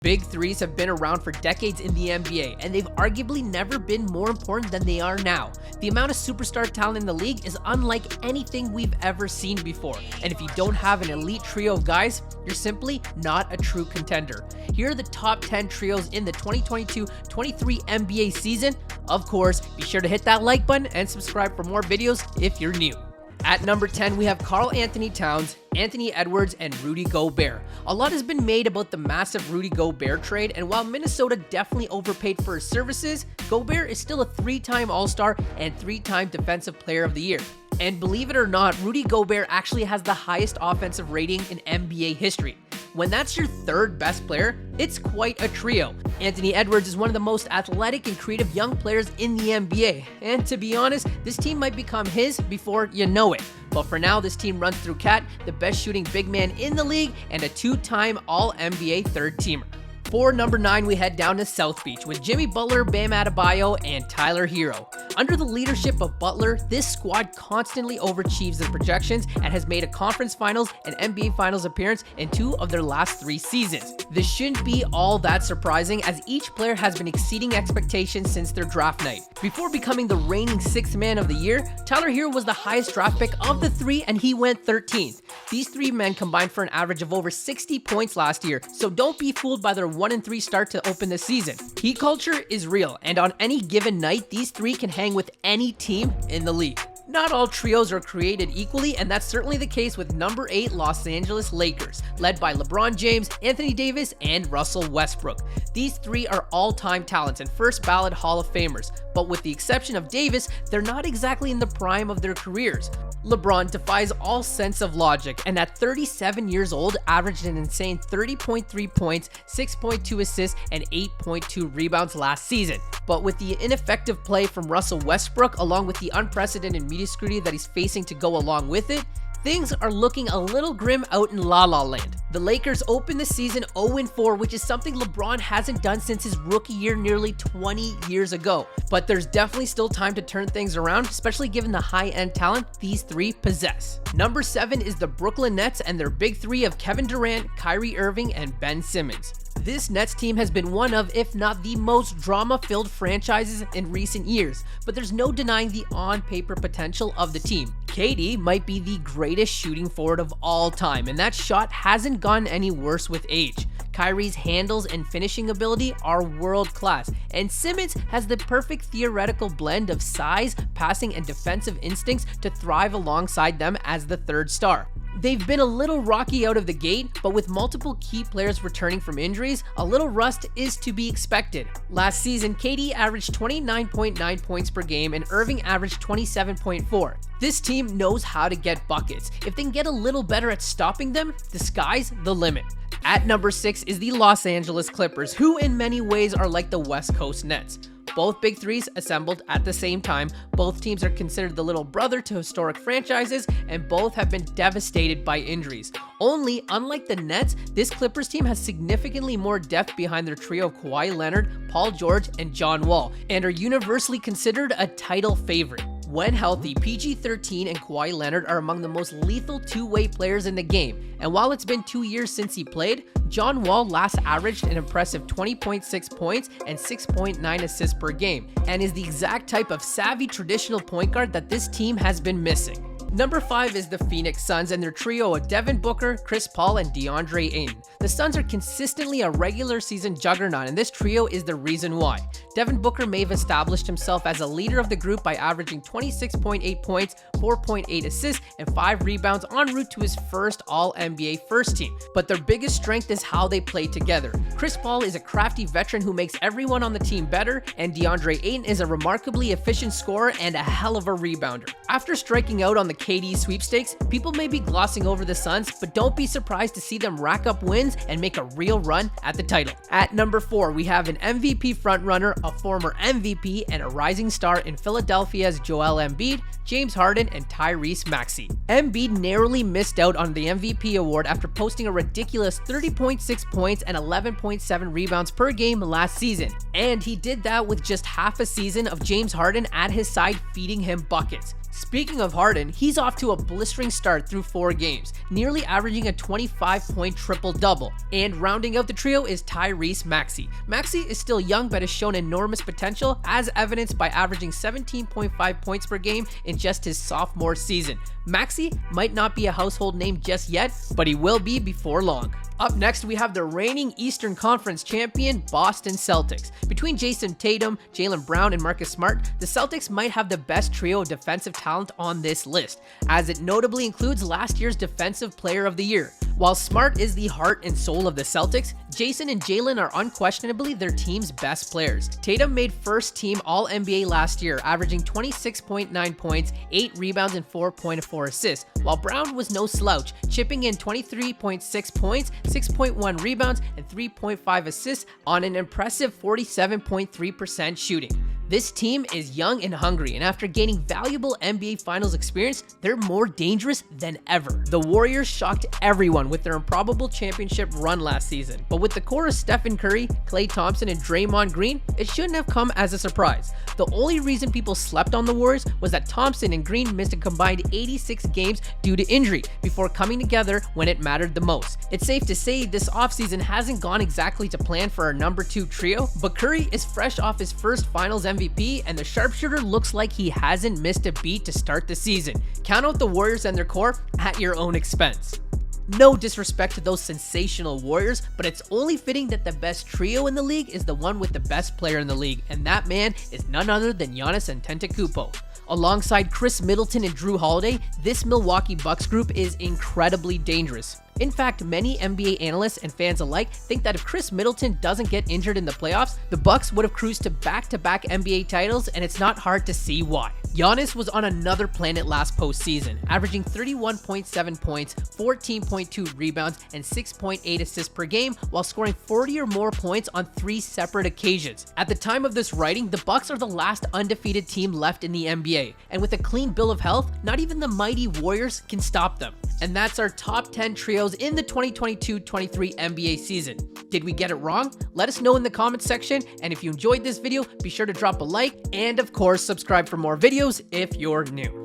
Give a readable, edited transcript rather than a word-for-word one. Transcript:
Big threes have been around for decades in the NBA, and they've arguably never been more important than they are now. The amount of superstar talent in the league is unlike anything we've ever seen before, and if you don't have an elite trio of guys, you're simply not a true contender. Here are the top 10 trios in the 2022-23 NBA season. Of course, be sure to hit that like button and subscribe for more videos if you're new. At number 10, we have Karl Anthony Towns, Anthony Edwards, and Rudy Gobert. A lot has been made about the massive Rudy Gobert trade, and while Minnesota definitely overpaid for his services, Gobert is still a 3-time All-Star and 3-time Defensive Player of the Year. And believe it or not, Rudy Gobert actually has the highest offensive rating in NBA history. When that's your third best player, it's quite a trio. Anthony Edwards is one of the most athletic and creative young players in the NBA, and to be honest, this team might become his before you know it. But for now, this team runs through Cat, the best shooting big man in the league, and a 2-time All-NBA third-teamer. For number 9, we head down to South Beach with Jimmy Butler, Bam Adebayo, and Tyler Hero. Under the leadership of Butler, this squad constantly overachieves the projections and has made a conference finals and NBA finals appearance in 2 of their last 3 seasons. This shouldn't be all that surprising, as each player has been exceeding expectations since their draft night. Before becoming the reigning 6th man of the year, Tyler Hero was the highest draft pick of the 3 and he went 13th. These 3 men combined for an average of over 60 points last year, so don't be fooled by their 1-3 start to open the season. Heat culture is real, and on any given night, these 3 can hang with any team in the league. Not all trios are created equally, and that's certainly the case with number 8 Los Angeles Lakers, led by LeBron James, Anthony Davis, and Russell Westbrook. These 3 are all-time talents and first ballot Hall of Famers, but with the exception of Davis, they're not exactly in the prime of their careers. LeBron defies all sense of logic, and at 37 years old, averaged an insane 30.3 points, 6.2 assists, and 8.2 rebounds last season. But with the ineffective play from Russell Westbrook, along with the unprecedented mediocrity that he's facing to go along with it, things are looking a little grim out in La La Land. The Lakers opened the season 0-4, which is something LeBron hasn't done since his rookie year nearly 20 years ago. But there's definitely still time to turn things around, especially given the high-end talent these 3 possess. Number 7 is the Brooklyn Nets and their big 3 of Kevin Durant, Kyrie Irving, and Ben Simmons. This Nets team has been one of, if not the most drama-filled franchises in recent years, but there's no denying the on-paper potential of the team. KD might be the greatest shooting forward of all time, and that shot hasn't gotten any worse with age. Kyrie's handles and finishing ability are world-class, and Simmons has the perfect theoretical blend of size, passing, and defensive instincts to thrive alongside them as the third star. They've been a little rocky out of the gate, but with multiple key players returning from injuries, a little rust is to be expected. Last season, KD averaged 29.9 points per game and Irving averaged 27.4. This team knows how to get buckets. If they can get a little better at stopping them, the sky's the limit. At number 6 is the Los Angeles Clippers, who in many ways are like the West Coast Nets. Both big threes assembled at the same time, both teams are considered the little brother to historic franchises, and both have been devastated by injuries. Only, unlike the Nets, this Clippers team has significantly more depth behind their trio of Kawhi Leonard, Paul George, and John Wall, and are universally considered a title favorite. When healthy, PG-13 and Kawhi Leonard are among the most lethal two-way players in the game, and while it's been 2 years since he played, John Wall last averaged an impressive 20.6 points and 6.9 assists per game, and is the exact type of savvy traditional point guard that this team has been missing. Number 5 is the Phoenix Suns and their trio of Devin Booker, Chris Paul, and DeAndre Ayton. The Suns are consistently a regular season juggernaut, and this trio is the reason why. Devin Booker may have established himself as a leader of the group by averaging 26.8 points, 4.8 assists, and 5 rebounds en route to his first All-NBA first team. But their biggest strength is how they play together. Chris Paul is a crafty veteran who makes everyone on the team better, and DeAndre Ayton is a remarkably efficient scorer and a hell of a rebounder. After striking out on the KD sweepstakes, people may be glossing over the Suns, but don't be surprised to see them rack up wins and make a real run at the title. At number 4, we have an MVP frontrunner, a former MVP, and a rising star in Philadelphia's Joel Embiid, James Harden, and Tyrese Maxey. Embiid narrowly missed out on the MVP award after posting a ridiculous 30.6 points and 11.7 rebounds per game last season, and he did that with just half a season of James Harden at his side feeding him buckets. Speaking of Harden, he's off to a blistering start through 4 games, nearly averaging a 25-point triple-double. And rounding out the trio is Tyrese Maxey. Maxey is still young but has shown enormous potential, as evidenced by averaging 17.5 points per game in just his sophomore season. Maxey might not be a household name just yet, but he will be before long. Up next, we have the reigning Eastern Conference champion, Boston Celtics. Between Jason Tatum, Jaylen Brown, and Marcus Smart, the Celtics might have the best trio of defensive talent on this list, as it notably includes last year's Defensive Player of the Year. While Smart is the heart and soul of the Celtics, Jason and Jaylen are unquestionably their team's best players. Tatum made first-team All-NBA last year, averaging 26.9 points, 8 rebounds, and 4.4 assists, while Brown was no slouch, chipping in 23.6 points, 6.1 rebounds, and 3.5 assists on an impressive 47.3% shooting. This team is young and hungry, and after gaining valuable NBA Finals experience, they're more dangerous than ever. The Warriors shocked everyone with their improbable championship run last season, but with the core of Stephen Curry, Klay Thompson, and Draymond Green, it shouldn't have come as a surprise. The only reason people slept on the Warriors was that Thompson and Green missed a combined 86 games due to injury before coming together when it mattered the most. It's safe to say this offseason hasn't gone exactly to plan for our number 2 trio, but Curry is fresh off his first Finals MVP, and the sharpshooter looks like he hasn't missed a beat to start the season. Count out the Warriors and their core at your own expense. No disrespect to those sensational Warriors, but it's only fitting that the best trio in the league is the one with the best player in the league, and that man is none other than Giannis Antetokounmpo. Alongside Chris Middleton and Drew Holiday, this Milwaukee Bucks group is incredibly dangerous. In fact, many NBA analysts and fans alike think that if Chris Middleton doesn't get injured in the playoffs, the Bucks would have cruised to back-to-back NBA titles, and it's not hard to see why. Giannis was on another planet last postseason, averaging 31.7 points, 14.2 rebounds, and 6.8 assists per game, while scoring 40 or more points on 3 separate occasions. At the time of this writing, the Bucks are the last undefeated team left in the NBA, and with a clean bill of health, not even the mighty Warriors can stop them. And that's our top 10 trios in the 2022-23 NBA season. Did we get it wrong? Let us know in the comments section, and if you enjoyed this video, be sure to drop a like, and of course, subscribe for more videos if you're new.